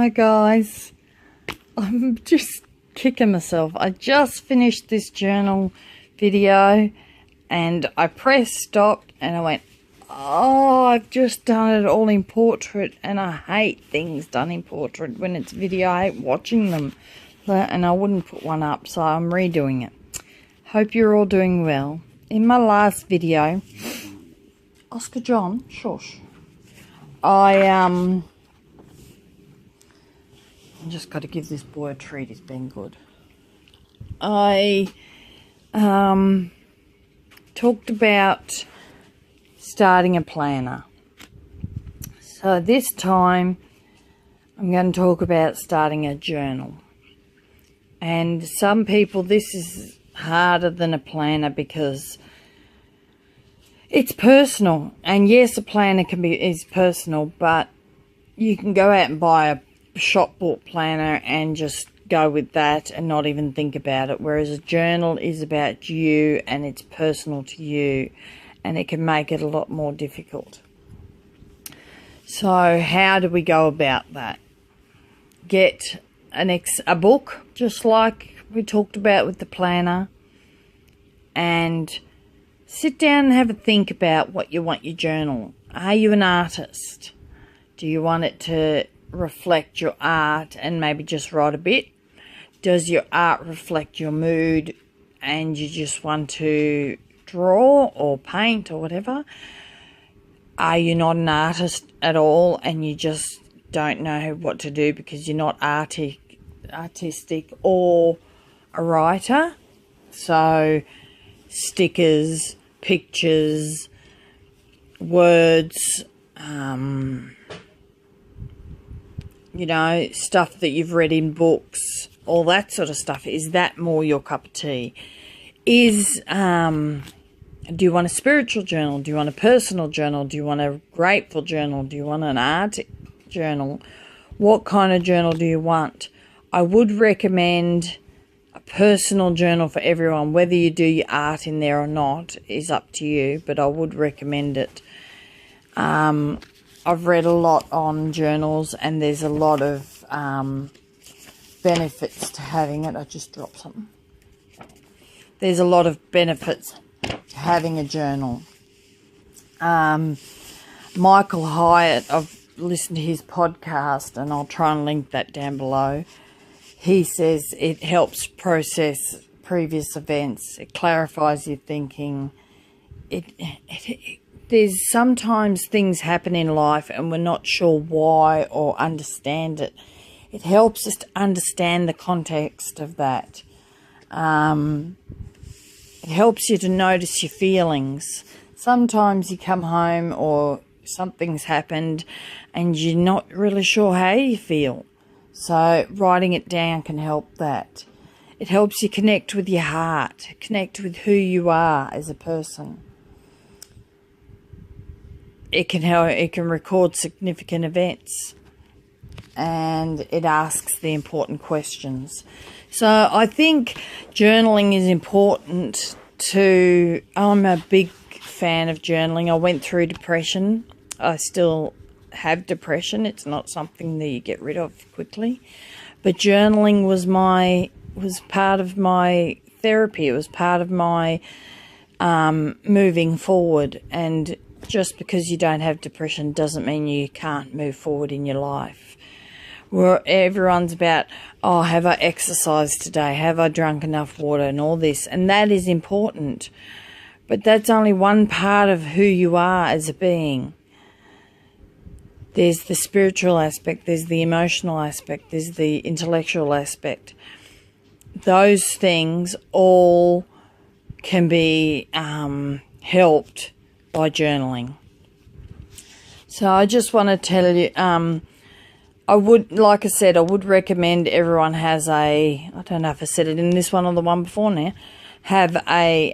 Hi guys, I'm just kicking myself. I just finished this journal video and I pressed stop and I went, oh, I've just done it all in portrait and I hate things done in portrait. When it's video, I hate watching them, and I wouldn't put one up, so I'm redoing it. Hope you're all doing well. In my last video, Oscar John, shush, I just got to give this boy a treat. He's been good. I talked about starting a planner. So this time I'm going to talk about starting a journal. And some people, this is harder than a planner because it's personal. And yes, a planner is personal, but you can go out and buy a shop bought planner and just go with that and not even think about it, whereas a journal is about you and it's personal to you, and it can make it a lot more difficult. So how do we go about that? Get a book, just like we talked about with the planner, and sit down and have a think about what you want your journal. Are you an artist? Do you want it to reflect your art and maybe just write a bit? Does your art reflect your mood and you just want to draw or paint or whatever? Are you not an artist at all and you just don't know what to do because you're not artistic or a writer? So stickers, pictures, words, you know, stuff that you've read in books, all that sort of stuff. Is that more your cup of tea? Do you want a spiritual journal? Do you want a personal journal? Do you want a grateful journal? Do you want an art journal? What kind of journal do you want? I would recommend a personal journal for everyone. Whether you do your art in there or not is up to you, but I would recommend it. I've read a lot on journals and there's a lot of benefits to having it. I just dropped something. There's a lot of benefits to having a journal. Michael Hyatt, I've listened to his podcast and I'll try and link that down below. He says it helps process previous events. It clarifies your thinking. There's sometimes things happen in life and we're not sure why or understand it. It helps us to understand the context of that. It helps you to notice your feelings. Sometimes you come home or something's happened and you're not really sure how you feel. So writing it down can help that. It helps you connect with your heart, connect with who you are as a person. It can record significant events and it asks the important questions. So I think journaling is important I'm a big fan of journaling. I went through depression. I still have depression. It's not something that you get rid of quickly. But journaling was part of my therapy. It was part of my moving forward. And just because you don't have depression doesn't mean you can't move forward in your life. Where everyone's about, oh, have I exercised today? Have I drunk enough water and all this? And that is important. But that's only one part of who you are as a being. There's the spiritual aspect, there's the emotional aspect, there's the intellectual aspect. Those things all can be helped by journaling. So I just want to tell you, I would recommend everyone has I don't know if I said it in this one or the one before now, have a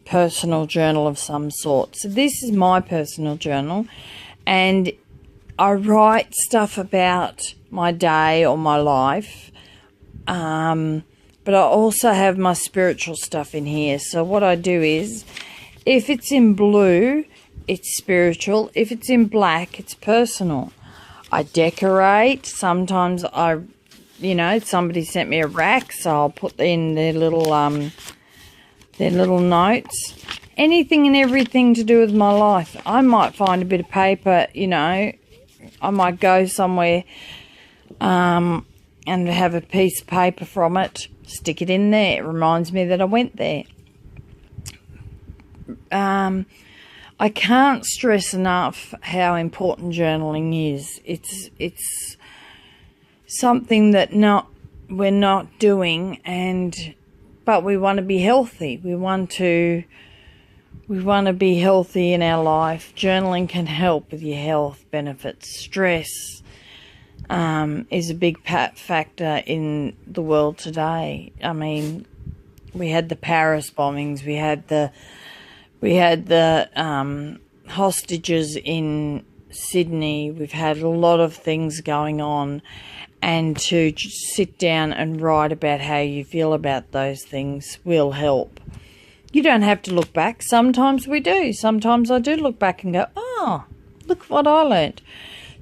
personal journal of some sort. So this is my personal journal and I write stuff about my day or my life, but I also have my spiritual stuff in here. So what I do is, if it's in blue, it's spiritual. If it's in black, it's personal. I decorate. Sometimes somebody sent me a rack, so I'll put in their little notes. Anything and everything to do with my life. I might find a bit of paper, I might go somewhere and have a piece of paper from it, stick it in there. It reminds me that I went there. I can't stress enough how important journaling is. It's something that we're not doing, but we want to be healthy. We want to be healthy in our life. Journaling can help with your health benefits. Stress is a big factor in the world today. I mean, we had the Paris bombings. We had the hostages in Sydney. We've had a lot of things going on, and to sit down and write about how you feel about those things will help. You don't have to look back. Sometimes we do. Sometimes I do look back and go, oh, look what I learnt.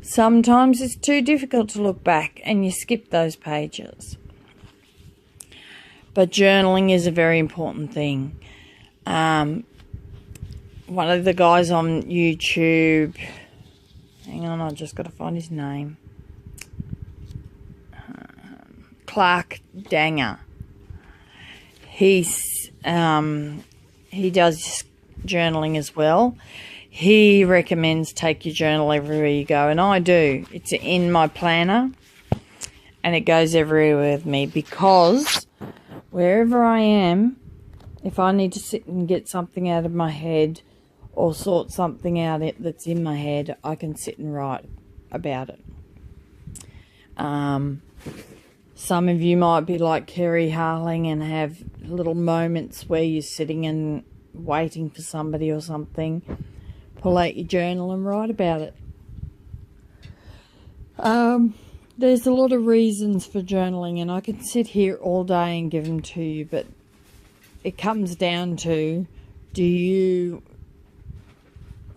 Sometimes it's too difficult to look back and you skip those pages. But journaling is a very important thing. One of the guys on YouTube, hang on, I've just got to find his name. Clark Danger. He does journaling as well. He recommends take your journal everywhere you go, and I do. It's in my planner, and it goes everywhere with me, because wherever I am, if I need to sit and get something out of my head or sort something out that's in my head, I can sit and write about it. Some of you might be like Kerry Harling and have little moments where you're sitting and waiting for somebody or something. Pull out your journal and write about it. There's a lot of reasons for journaling, and I can sit here all day and give them to you, but it comes down to, do you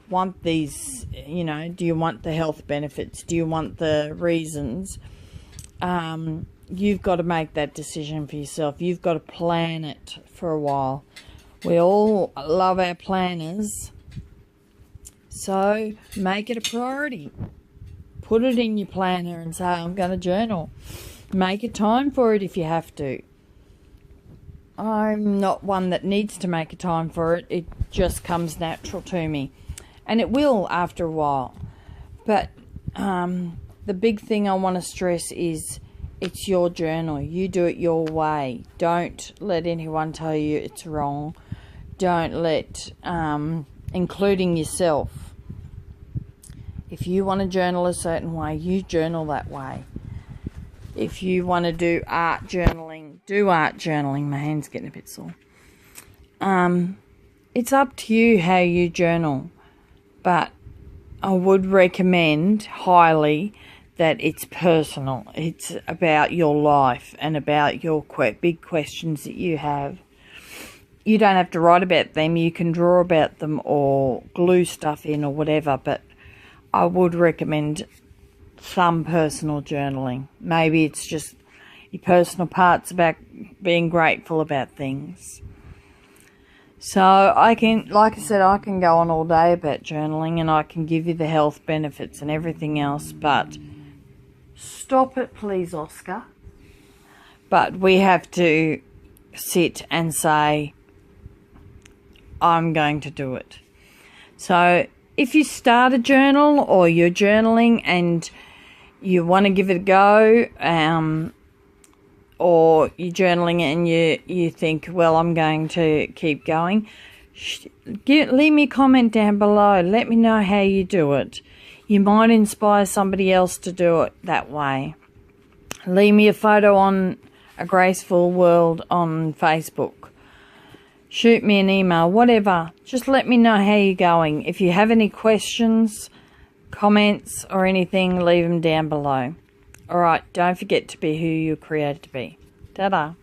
want these, do you want the health benefits? Do you want the reasons? You've got to make that decision for yourself. You've got to plan it for a while. We all love our planners, so make it a priority. Put it in your planner and say, I'm going to journal. Make a time for it if you have to. I'm not one that needs to make a time for it. It just comes natural to me. And it will after a while. But the big thing I want to stress is, it's your journal. You do it your way. Don't let anyone tell you it's wrong. Don't let, including yourself. If you want to journal a certain way, you journal that way. If you want to do art journaling, do art journaling. My hand's getting a bit sore. It's up to you how you journal. But I would recommend highly that it's personal. It's about your life and about your big questions that you have. You don't have to write about them. You can draw about them or glue stuff in or whatever, but I would recommend some personal journaling. Maybe it's just your personal parts about being grateful about things. So like I said, I can go on all day about journaling, and I can give you the health benefits and everything else, but stop it, please, Oscar. But we have to sit and say, I'm going to do it. So if you start a journal or you're journaling and you want to give it a go, or you're journaling and you think, well, I'm going to keep going, leave me a comment down below. Let me know how you do it. You might inspire somebody else to do it that way. Leave me a photo on A Graceful World on Facebook. Shoot me an email, whatever. Just let me know how you're going. If you have any questions, comments or anything, leave them down below. Alright, don't forget to be who you're created to be. Ta-da.